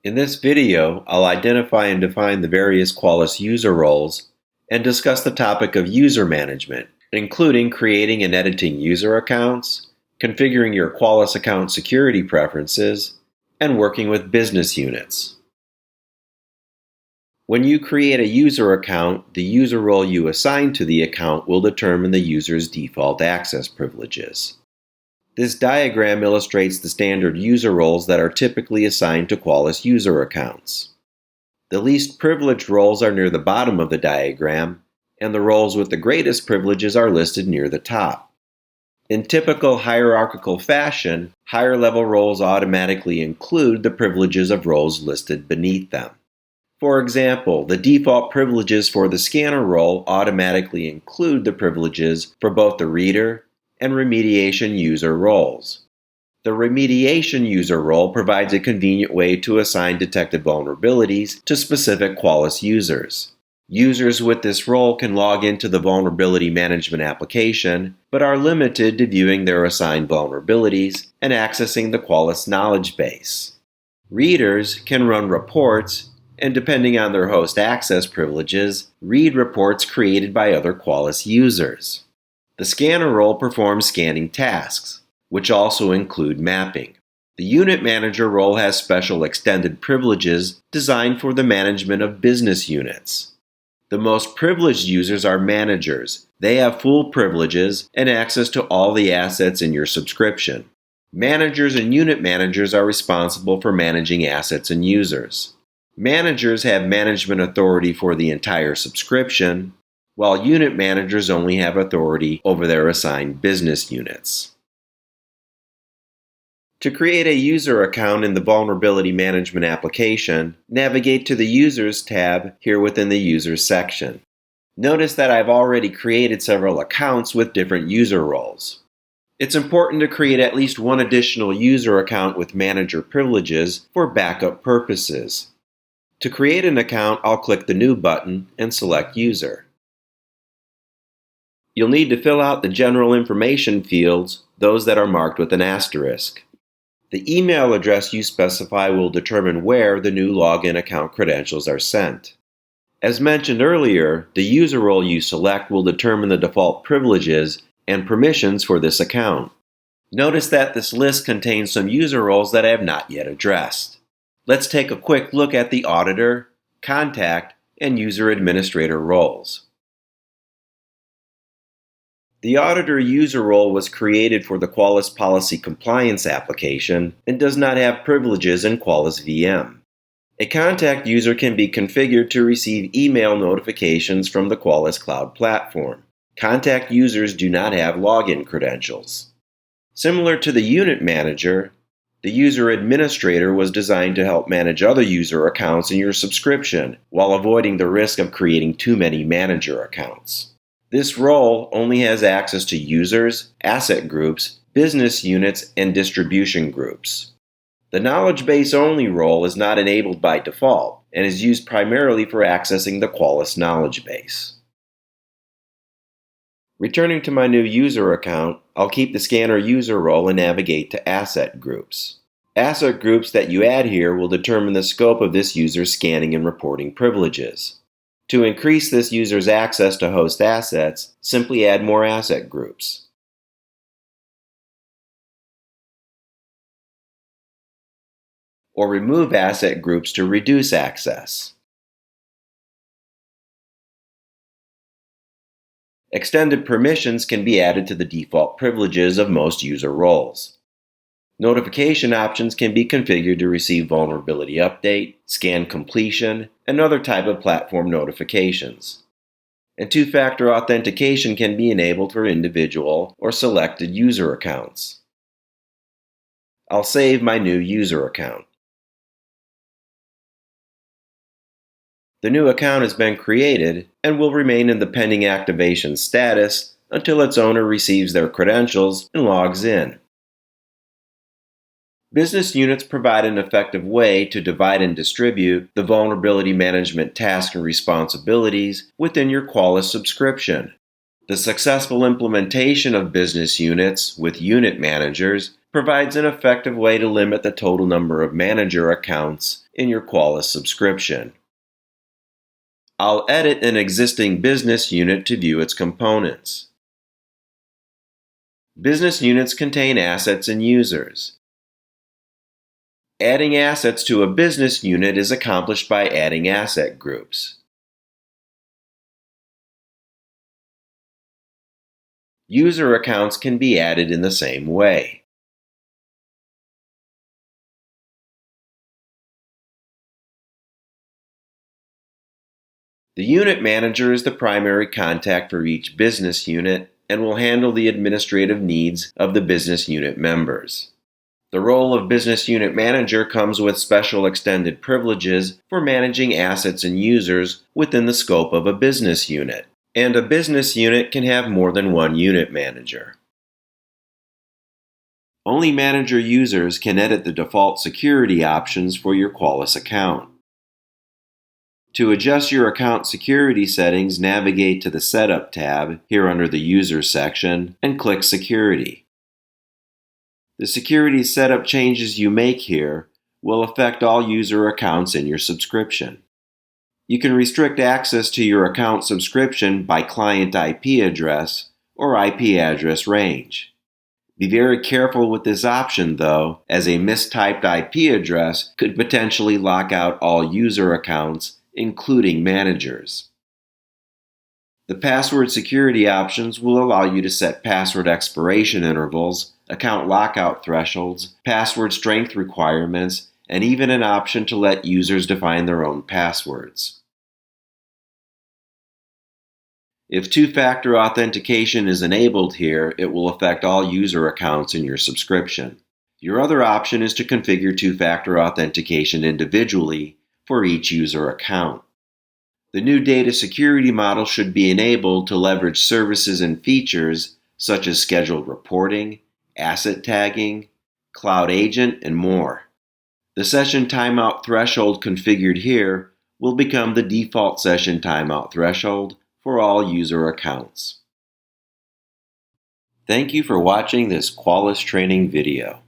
In this video, I'll identify and define the various Qualys user roles and discuss the topic of user management, including creating and editing user accounts, configuring your Qualys account security preferences, and working with business units. When you create a user account, the user role you assign to the account will determine the user's default access privileges. This diagram illustrates the standard user roles that are typically assigned to Qualys user accounts. The least privileged roles are near the bottom of the diagram, and the roles with the greatest privileges are listed near the top. In typical hierarchical fashion, higher-level roles automatically include the privileges of roles listed beneath them. For example, the default privileges for the scanner role automatically include the privileges for both the reader and remediation user roles. The remediation user role provides a convenient way to assign detected vulnerabilities to specific Qualys users. Users with this role can log into the vulnerability management application, but are limited to viewing their assigned vulnerabilities and accessing the Qualys knowledge base. Readers can run reports and, depending on their host access privileges, read reports created by other Qualys users. The scanner role performs scanning tasks, which also include mapping. The unit manager role has special extended privileges designed for the management of business units. The most privileged users are managers. They have full privileges and access to all the assets in your subscription. Managers and unit managers are responsible for managing assets and users. Managers have management authority for the entire subscription, while unit managers only have authority over their assigned business units. To create a user account in the Vulnerability Management application, navigate to the Users tab here within the Users section. Notice that I've already created several accounts with different user roles. It's important to create at least one additional user account with manager privileges for backup purposes. To create an account, I'll click the New button and select User. You'll need to fill out the general information fields, those that are marked with an asterisk. The email address you specify will determine where the new login account credentials are sent. As mentioned earlier, the user role you select will determine the default privileges and permissions for this account. Notice that this list contains some user roles that I have not yet addressed. Let's take a quick look at the Auditor, Contact, and User Administrator roles. The Auditor user role was created for the Qualys Policy Compliance application and does not have privileges in Qualys VM. A contact user can be configured to receive email notifications from the Qualys Cloud Platform. Contact users do not have login credentials. Similar to the Unit Manager, the User Administrator was designed to help manage other user accounts in your subscription while avoiding the risk of creating too many manager accounts. This role only has access to users, asset groups, business units, and distribution groups. The knowledge base only role is not enabled by default and is used primarily for accessing the Qualys knowledge base. Returning to my new user account, I'll keep the scanner user role and navigate to asset groups. Asset groups that you add here will determine the scope of this user's scanning and reporting privileges. To increase this user's access to host assets, simply add more asset groups. Or remove asset groups to reduce access. Extended permissions can be added to the default privileges of most user roles. Notification options can be configured to receive vulnerability update, scan completion, and other type of platform notifications. And two-factor authentication can be enabled for individual or selected user accounts. I'll save my new user account. The new account has been created and will remain in the pending activation status until its owner receives their credentials and logs in. Business units provide an effective way to divide and distribute the vulnerability management tasks and responsibilities within your Qualys subscription. The successful implementation of business units with unit managers provides an effective way to limit the total number of manager accounts in your Qualys subscription. I'll edit an existing business unit to view its components. Business units contain assets and users. Adding assets to a business unit is accomplished by adding asset groups. User accounts can be added in the same way. The unit manager is the primary contact for each business unit and will handle the administrative needs of the business unit members. The role of business unit manager comes with special extended privileges for managing assets and users within the scope of a business unit, and a business unit can have more than one unit manager. Only manager users can edit the default security options for your Qualys account. To adjust your account security settings, navigate to the Setup tab here under the User section and click Security. The security setup changes you make here will affect all user accounts in your subscription. You can restrict access to your account subscription by client IP address or IP address range. Be very careful with this option though, as a mistyped IP address could potentially lock out all user accounts, including managers. The password security options will allow you to set password expiration intervals, account lockout thresholds, password strength requirements, and even an option to let users define their own passwords. If two-factor authentication is enabled here, it will affect all user accounts in your subscription. Your other option is to configure two-factor authentication individually for each user account. The new data security model should be enabled to leverage services and features such as scheduled reporting, asset tagging, cloud agent, and more. The session timeout threshold configured here will become the default session timeout threshold for all user accounts. Thank you for watching this Qualys training video.